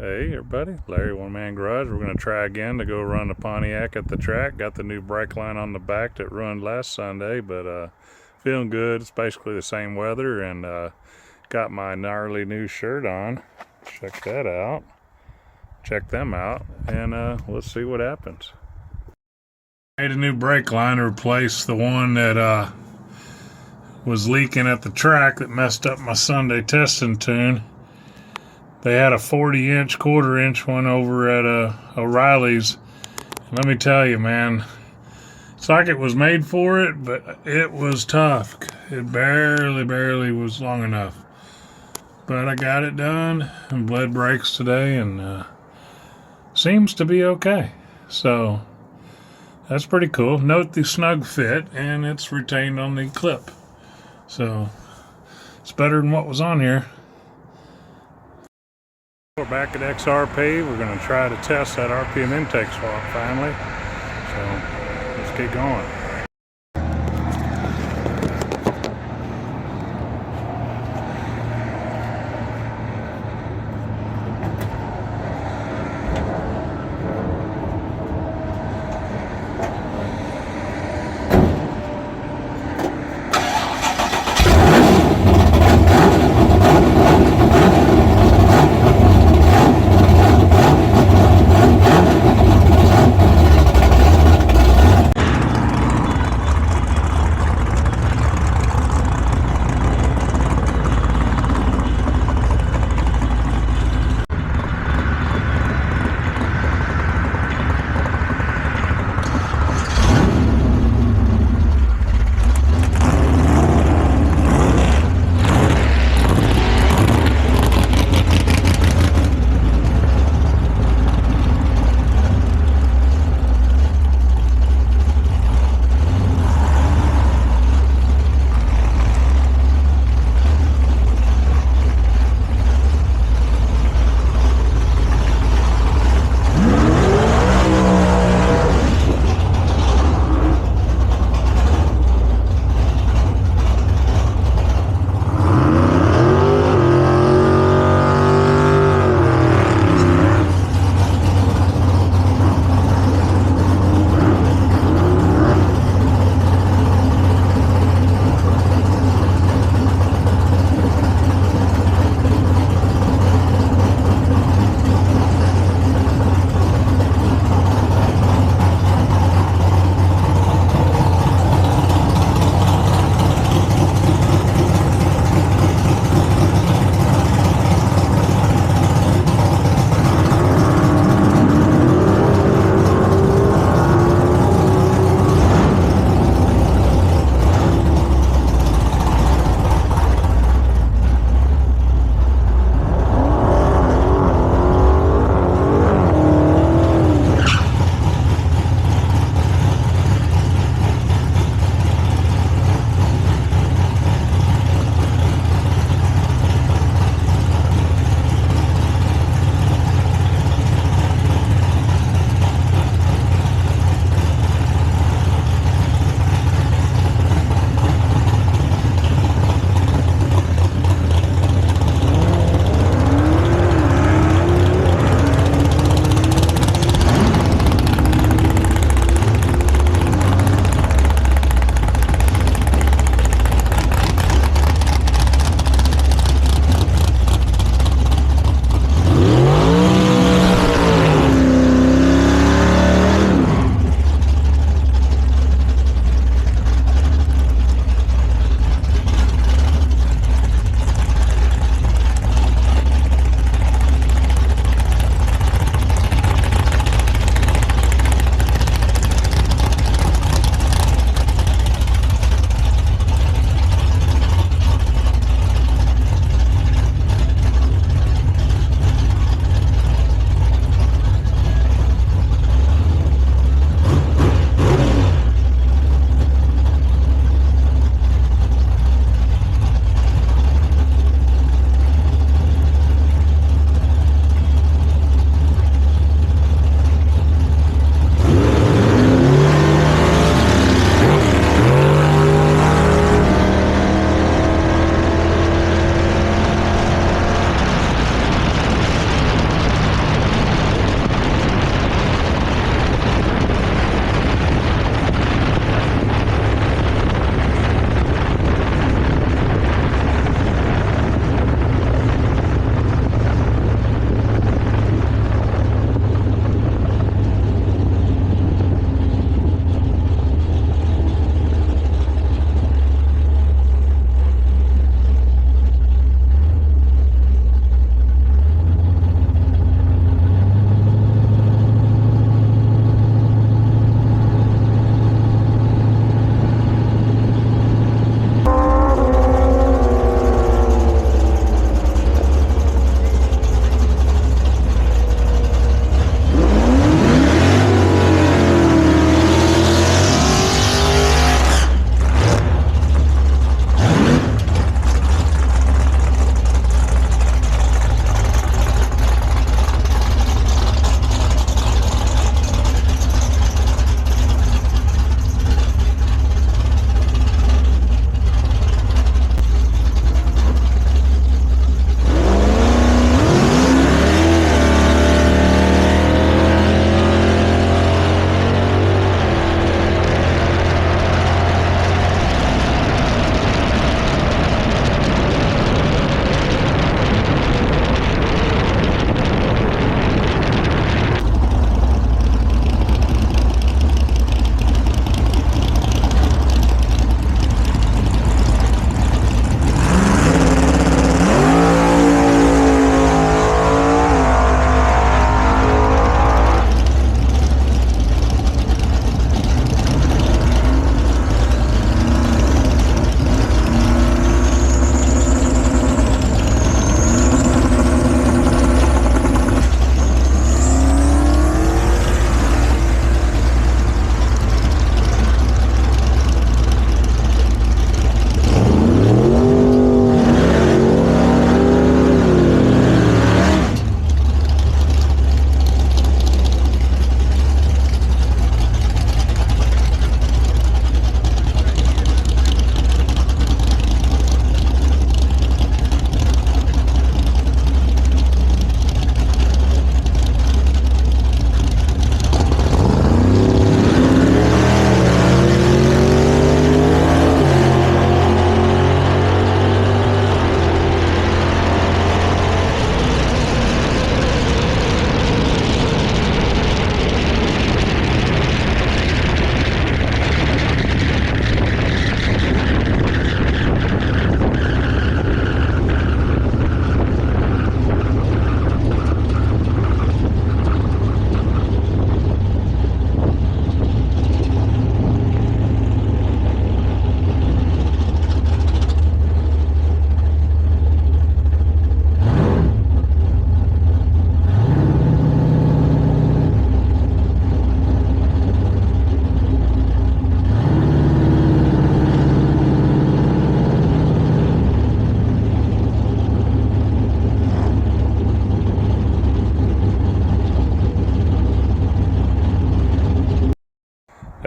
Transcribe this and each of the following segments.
Hey everybody, Larry One Man Garage. We're going to try again to go run the Pontiac at the track. Got the new brake line on the back that run last Sunday, but feeling good. It's basically the same weather, and got my gnarly new shirt on. Check that out. Check them out, and let's see what happens. Made a new brake line to replace the one that was leaking at the track that messed up my Sunday testing tune. They had a 40-inch, quarter-inch one over at O'Reilly's. Let me tell you, man, it's like it was made for it, but it was tough. It barely was long enough. But I got it done and bled brakes today, and seems to be okay. So that's pretty cool. Note the snug fit, and it's retained on the clip. So it's better than what was on here. We're back at XRP. We're going to try to test that RPM intake swap finally. So let's get going.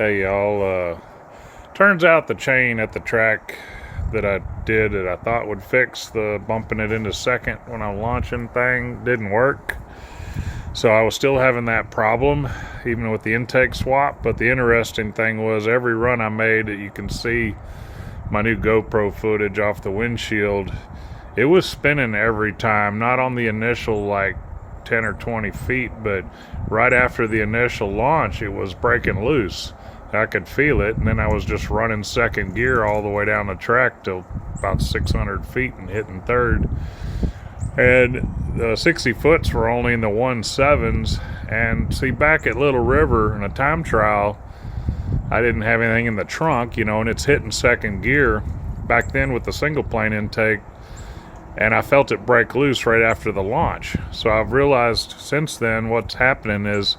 Hey y'all, turns out the chain at the track that I did that I thought would fix the bumping it into second when I'm launching thing didn't work. So I was still having that problem even with the intake swap. But the interesting thing was every run I made, that you can see my new GoPro footage off the windshield, it was spinning every time, not on the initial like 10 or 20 feet, but right after the initial launch it was breaking loose. I could feel it, and then I was just running second gear all the way down the track till about 600 feet and hitting third. And the 60 foots were only in the 1.7s. And see, back at Little River in a time trial, I didn't have anything in the trunk, and it's hitting second gear back then with the single plane intake, and I felt it break loose right after the launch. So I've realized since then what's happening is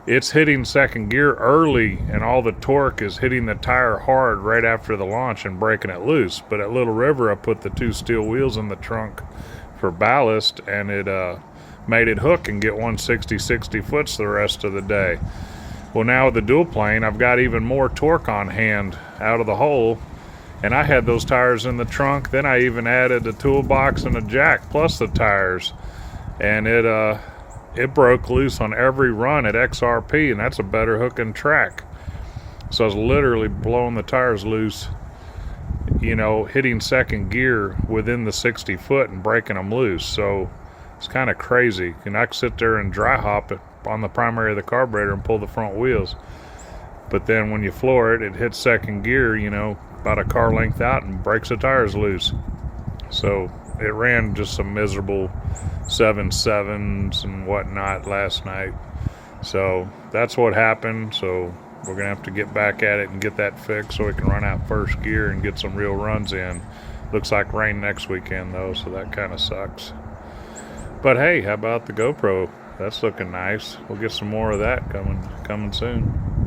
it's hitting second gear early, and all the torque is hitting the tire hard right after the launch and breaking it loose. But at Little River, I put the 2 steel wheels in the trunk for ballast, and it made it hook and get 160 foots the rest of the day. Well, now with the dual plane, I've got even more torque on hand out of the hole, and I had those tires in the trunk. Then I even added a toolbox and a jack plus the tires, and it broke loose on every run at XRP, and that's a better hooking track. So I was literally blowing the tires loose, hitting second gear within the 60 foot and breaking them loose. So it's kind of crazy. And I could sit there and dry hop it on the primary of the carburetor and pull the front wheels. But then when you floor it, it hits second gear, about a car length out and breaks the tires loose. So it ran just some miserable 7.7s and whatnot last night. So that's what happened. So we're gonna have to get back at it and get that fixed so we can run out first gear and get some real runs in. Looks like rain next weekend though, so that kind of sucks. But hey, how about the GoPro? That's looking nice. We'll get some more of that coming soon.